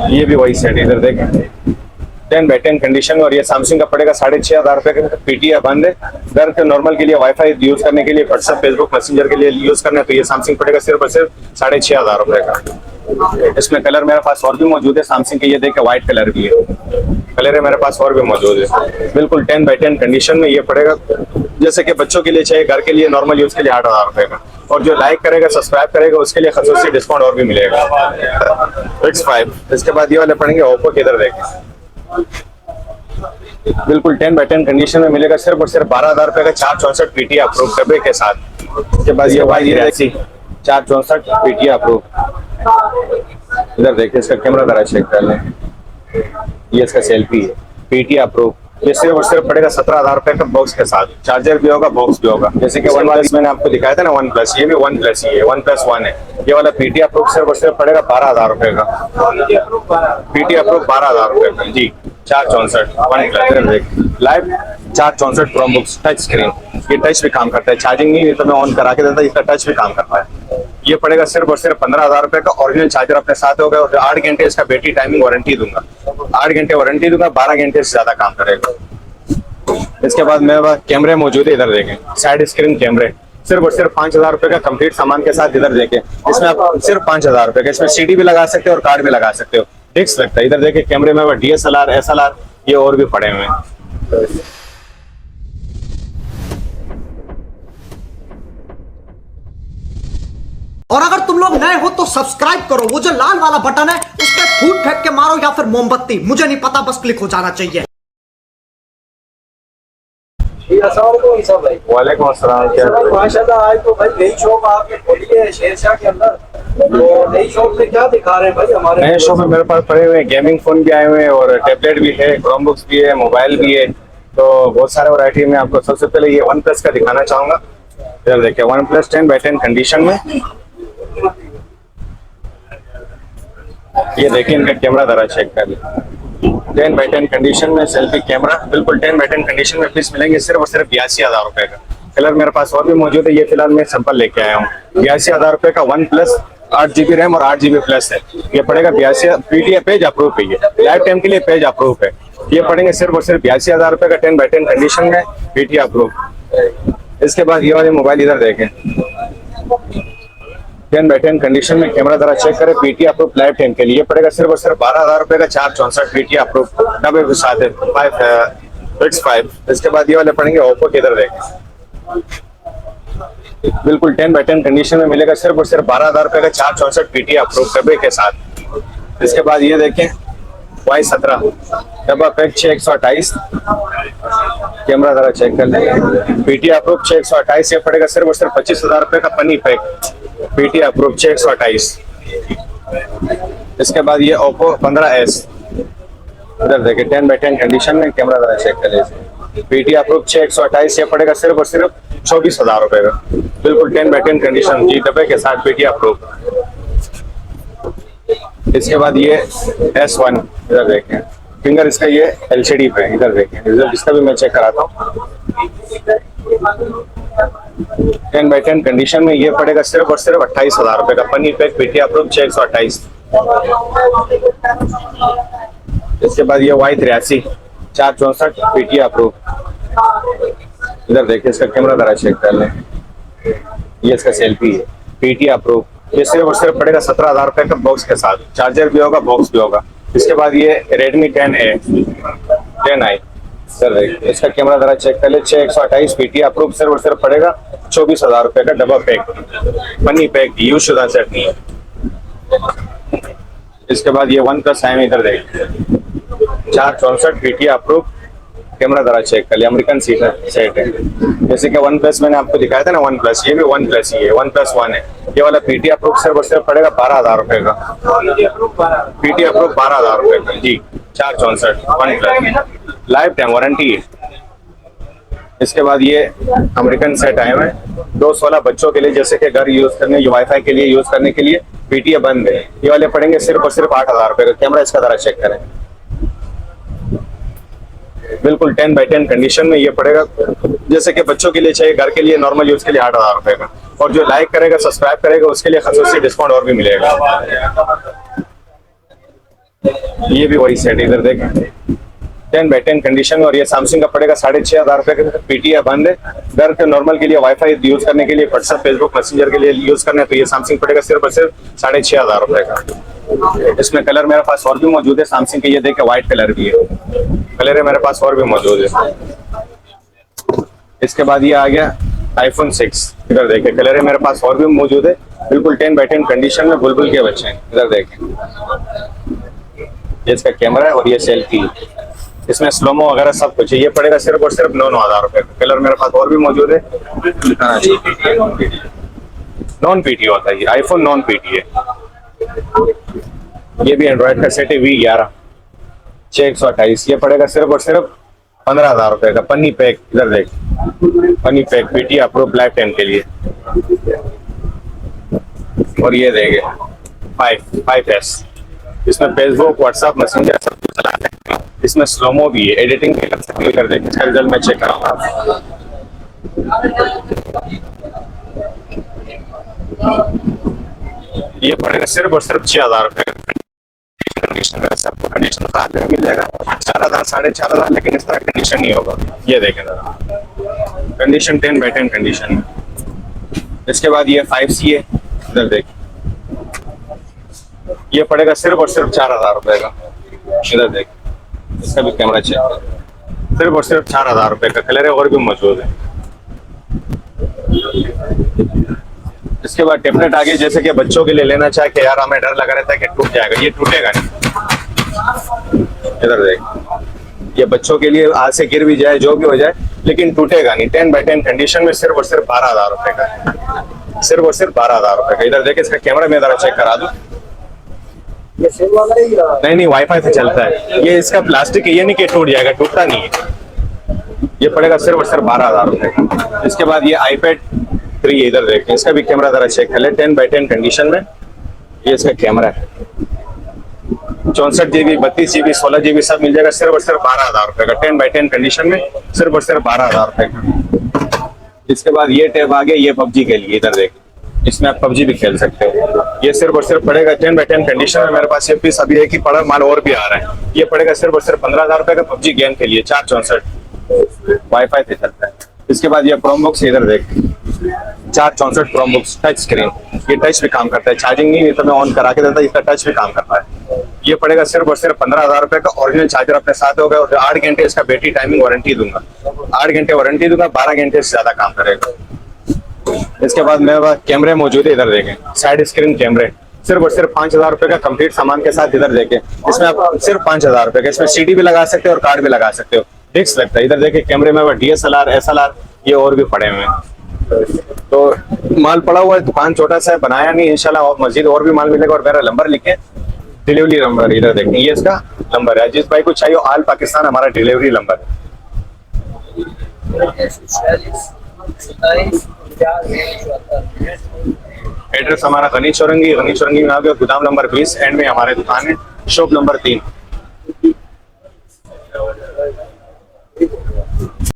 ये भी वही सेट इधर देखें 10/10 कंडीशन में, और ये सैमसंग का पड़ेगा 6,500 का। पीटीआई बंद है, घर के नॉर्मल के लिए वाईफाई यूज करने के लिए, व्हाट्सएप फेसबुक मैसेंजर के लिए यूज करने, तो ये सैमसंग पड़ेगा सिर्फ और सिर्फ 6,500 का। इसमें कलर मेरे पास और भी मौजूद है सैमसंग के, ये देखे व्हाइट कलर भी है, कलर है मेरे पास और भी मौजूद है। बिल्कुल 10/10 कंडीशन में ये पड़ेगा, जैसे कि बच्चों के लिए चाहिए, घर के लिए नॉर्मल यूज के लिए 8,000 का। और जो लाइक करेगा सब्सक्राइब करेगा उसके लिए खसूसी डिस्काउंट और भी मिलेगा। X5। इसके बाद ये वाले पड़ेंगे ओप्पो के, इधर देखें बिल्कुल 10/10 कंडीशन में मिलेगा सिर्फ और सिर्फ 12,000 का, 464 पीटीआई अप्रूव डब्बे के साथ। उसके बाद ये Y83 464 पीटीआई अप्रूव। इधर देखिए इसका कैमरा जरा चेक कर लें, ये इसका सेल्फी है, पीटीआई अप्रूव। ये सिर्फ और सिर्फ पड़ेगा 17,000 का बॉक्स के साथ, चार्जर भी होगा, बॉक्स भी होगा। जैसे कि वन प्लस मैंने आपको दिखाया था ना, वन प्लस, ये भी वन प्लस ही है, OnePlus 1 है। ये वाला पीटीआई अप्रूव सिर्फ और सिर्फ पड़ेगा 12,000 का, पीटीआई अप्रूव 12,000 का जी। 464 लाइव 464 क्रोमबुक्स टच स्क्रीन, ये टच भी काम करता है, चार्जिंग नहीं तो मैं ऑन करा के देता, इसका टच भी काम करता है। ये पड़ेगा सिर्फ और सिर्फ 15,000 का। ओरिजिनल चार्जर अपने साथ होगा और 8 घंटे इसका बैटरी टाइमिंग वारंटी दूंगा, 8 घंटे वारंटी दूंगा, 12 घंटे से ज्यादा काम करेगा। इसके बाद मेरे पास कैमरे मौजूद है, इधर देखें साइड स्क्रीन कैमरे, सिर्फ और सिर्फ 5,000 का कंप्लीट सामान के साथ। इधर देखें इसमें आप सिर्फ 5,000 का, इसमें सीडी भी लगा सकते हो और कार्ड भी लगा सकते हो, डिस्क लगता है। इधर देखें कैमरे में DSLR SLR ये और भी पड़े हुए हैं। और अगर तुम लोग नए हो तो सब्सक्राइब करो, वो जो लाल वाला बटन है उस पर फूट फेंक के मारो या फिर मोमबत्ती, मुझे नहीं पता, बस क्लिक हो जाना चाहिए। वालेकुम अस्सलाम। माशाल्लाह आज तो भाई नई शॉप आपने खोली है शेरशाह के अंदर, तो नई शॉप में क्या दिखा रहे हैं भाई हमारे? नए शॉप में मेरे पास पड़े हुए हैं, गेमिंग फोन भी आए हुए हैं और टैबलेट भी है, क्रोमबुक्स भी है, मोबाइल भी है, तो बहुत सारे वैरायटी में आपको सबसे पहले ये OnePlus का दिखाना चाहूंगा। इधर देखिए OnePlus 10/10 कंडीशन में, ये देखिए इनका कैमरा जरा चेक कर लें, 10/10 कंडीशन में सेल्फी कैमरा, बिल्कुल 10/10 कंडीशन में पीस मिलेंगे सिर्फ और सिर्फ 82,000 का। कलर मेरे पास और भी मौजूद है, ये फिलहाल मैं सैंपल लेके आया हूँ। 82,000 का OnePlus 8GB रैम और 8GB प्लस है, ये पड़ेगा 82। पीटीआई पेज अप्रूव है, ये लाइफ टाइम के लिए पेज अप्रूव है। ये पड़ेंगे सिर्फ और सिर्फ 82,000 का 10/10 कंडीशन में, पीटीआई अप्रूव। इसके बाद ये वाले मोबाइल इधर देखें 10/10 कंडीशन में, कैमरा जरा चेक करें, पीटीआई अप्रूव लाइफ टाइम के लिए पड़ेगा सिर्फ और सिर्फ 12,000 का, 464 पीटीआई अप्रूव डब्बे के साथ है, X5। इसके बाद ये वाले पड़ेंगे ओप्पो के, इधर देखें बिल्कुल 10/10 कंडीशन में मिलेगा सिर्फ और सिर्फ 12,000 का 464 पीटीआई अप्रूव डब्बे के साथ। इसके बाद ये देखें Y17 डब्बा पैक 6/128, कैमरा जरा चेक कर लें, पीटीआई अप्रूव 6/128, ये पड़ेगा सिर्फ और सिर्फ 25,000 का पन्नी पैक, पीटीआई अप्रूव 6/128। इसके बाद ये ओप्पो 15S, इधर देखिए 10/10 कंडीशन में, कैमरा जरा चेक कर लीजिए, पीटीआई अप्रूव 6/128, ये पड़ेगा सिर्फ और सिर्फ 24,000 का, बिल्कुल 10/10 कंडीशन जी डब्बे के साथ, पीटीआई अप्रूव। इसके बाद ये S1, इधर देखें फिंगर इसका ये LCD पे, इधर देखें रिजल्ट इसका भी मैं चेक कराता हूँ। 10/10 कंडीशन में ये पड़ेगा सिर्फ और सिर्फ 28,000 का पन्नी पैक, पीटीआई अप्रूव 6/128। इसके बाद ये Y83 464 पीटीआई अप्रूव, इधर देखिए इसका कैमरा जरा चेक कर लें, ये इसका सेल्फी है, पीटीआई अप्रूव। ये सिर्फ और सिर्फ पड़ेगा 17,000 का बॉक्स के साथ, चार्जर भी होगा, बॉक्स भी होगा। इसके बाद ये Redmi 10i, सर देखिए इसका कैमरा जरा चेक कर ले, 6/128 पीटीआई अप्रूव, सिर्फ और सिर्फ पड़ेगा 24,000 का डब्बा पैक, पन्नी पैक, यूज शुदा सेट नहीं है। इसके बाद ये OnePlus है, इधर देखिए 464 पीटीआई अप्रूव, कैमरा जरा चेक कर लिया, अमेरिकन सेट है। जैसे कि OnePlus मैंने आपको दिखाया था ना, OnePlus, ये भी OnePlus ही है, OnePlus 1 है। ये वाला पीटीआई अप्रूव सिर्फ और सिर्फ पड़ेगा 12,000 का, पीटीआई अप्रूव 12,000 का जी, 464 OnePlus लाइफ टाइम वारंटी है। इसके बाद ये अमेरिकन सेट आए हुए हैं 216 बच्चों के लिए, जैसे कि घर यूज करने, वाईफाई के लिए यूज करने के लिए, पीटीआई बंद है। ये वाले पड़ेंगे सिर्फ और सिर्फ 8,000 का। कैमरा इसका जरा चेक करें, बिल्कुल 10/10 कंडीशन में ये पड़ेगा, जैसे कि बच्चों के लिए चाहिए, घर के लिए नॉर्मल यूज के लिए 8,000 का। और जो लाइक करेगा सब्सक्राइब करेगा उसके लिए खसूसी डिस्काउंट और भी मिलेगा। ये भी वही सेट इधर देख 10x10 कंडीशन, और ये सैमसंग का पड़ेगा 6,500 रुपए का। पीटी है, बंद है। घर के नॉर्मल के लिए वाईफाई यूज करने के लिए, व्हाट्सएप फेसबुक मैसेंजर के लिए यूज करना है तो ये सैमसंग पड़ेगा सिर्फ और सिर्फ 6,500 रुपए का। इसमें कलर मेरे पास और भी मौजूद है सैमसंग के, ये देखे व्हाइट कलर भी है, कलर है मेरे पास और भी मौजूद है। इसके बाद ये आ गया आईफोन 6, इधर देखे कलर है मेरे पास और भी मौजूद है, बिल्कुल 10x10 कंडीशन में, बुलबुल के बच्चे हैं। इधर देखें, ये इसका कैमरा है और ये सेल्फी, इसमें स्लोमो वगैरह सब कुछ है। ये पड़ेगा सिर्फ और सिर्फ 9,000 रुपए का। कलर मेरे पास और भी मौजूद है। नॉन पीटी होता है ये, आईफोन नॉन पीटी है। ये भी एंड्रॉइड का सेट है V11 6/128, ये पड़ेगा सिर्फ और सिर्फ 15,000 रुपए का। पन्नी पैक, इधर देख पन्नी पैक, पीटी अप्रूव ब्लैक 10 के लिए। और ये देंगे 5S, इसमें फेसबुक व्हाट्सएप मैसेंजर सब कुछ चला सकते हैं। इसमें स्लोमो भी है, एडिटिंग भी कर सकते हैं। कर देंगे, इसका रिजल्ट मैं चेक कराऊंगा। ये पड़ेगा सिर्फ और सिर्फ 6,000 रुपए का। सबको कंडीशन मिल जाएगा 4,000 4,500, लेकिन इस तरह कंडीशन नहीं होगा। ये देखें कंडीशन 10x10 कंडीशन में। इसके बाद ये 5C है, इधर देख ये पड़ेगा सिर्फ और सिर्फ 4,000 रुपए का। इधर देख, इसका भी कैमरा चेक, सिर्फ और सिर्फ 4,000 रुपए का। कलर है और भी मौजूद है। इसके बाद टेबलेट आ गई, जैसे कि बच्चों के लिए लेना चाहे कि यार हमें डर लगा रहता है कि टूट जाएगा, ये टूटेगा नहीं। इधर देख, ये बच्चों के लिए आज से गिर भी जाए जो भी हो जाए लेकिन टूटेगा नहीं। 10x10 कंडीशन में सिर्फ और सिर्फ 12,000 रुपए का, सिर्फ और सिर्फ 12,000 रुपए का। इधर देखे, इसका कैमरा मैं जरा चेक करा दूं। ये सेल वाला ही नहीं, वाईफाई से चलता है ये। इसका प्लास्टिक है, ये नहीं कि टूट जाएगा, टूटता नहीं है। ये पड़ेगा सिर्फ और सिर्फ 12,000 रुपए का। इसके बाद ये iPad 3, इधर देखें, इसका भी कैमरा जरा चेक कर ले। 10x10 कंडीशन में ये इसका कैमरा है। 64 GB 32 GB 16 GB सब मिल जाएगा सिर्फ और सिर्फ 12,000 रुपए का। 10x10 कंडीशन में सिर्फ और सिर्फ 12,000 रुपए का। इसके बाद ये टैब आ गया, ये PUBG के लिए। इधर देखें, इसमें आप PUBG भी खेल सकते हो। ये सिर्फ और सिर्फ पड़ेगा 10x10 कंडीशन में। मेरे पास ये पीस अभी एक ही पड़ा, माल और भी आ रहा है। ये पड़ेगा सिर्फ और सिर्फ 15,000 रुपए का PUBG गेम के लिए। 464 वाईफाई से चलता है। इसके बाद ये Chromebook, इधर देख 464 Chromebooks टच स्क्रीन, ये टच भी काम करता है। चार्जिंग नहीं तो मैं ऑन करा के देता, इसका टच भी काम करता है। ये पड़ेगा सिर्फ और सिर्फ 15,000 रुपए का। ओरिजिनल चार्जर अपने साथ होगा और 8 घंटे इसका बैटरी टाइमिंग वारंटी दूंगा। 8 घंटे वारंटी दूंगा, 12 घंटे से ज्यादा काम करेगा। इसके बाद मेरे पास कैमरे मौजूद है। इधर देखें, साइड स्क्रीन कैमरे सिर्फ और सिर्फ 5,000 रुपए का कंप्लीट सामान के साथ। इधर देखें, इसमें आप सिर्फ 5,000 रुपए का, इसमें CD भी लगा सकते हो और कार्ड भी लगा सकते हो। डिस्क लगता है। इधर देखें कैमरे में DSLR SLR ये और भी पड़े हुए हैं। तो माल पड़ा हुआ है, दुकान छोटा सा है, बनाया नहीं। इंशाल्लाह और मस्जिद और भी माल मिलेगा। और मेरा नंबर लिखे, डिलीवरी नंबर इधर देखें, ये इसका नंबर है। जिस भाई को चाहिए ऑल पाकिस्तान हमारा डिलीवरी नंबर है। एड्रेस हमारा गनी चौरंगी में आ गया, गोदाम नंबर 20 एंड में हमारे दुकान है, शॉप नंबर 3।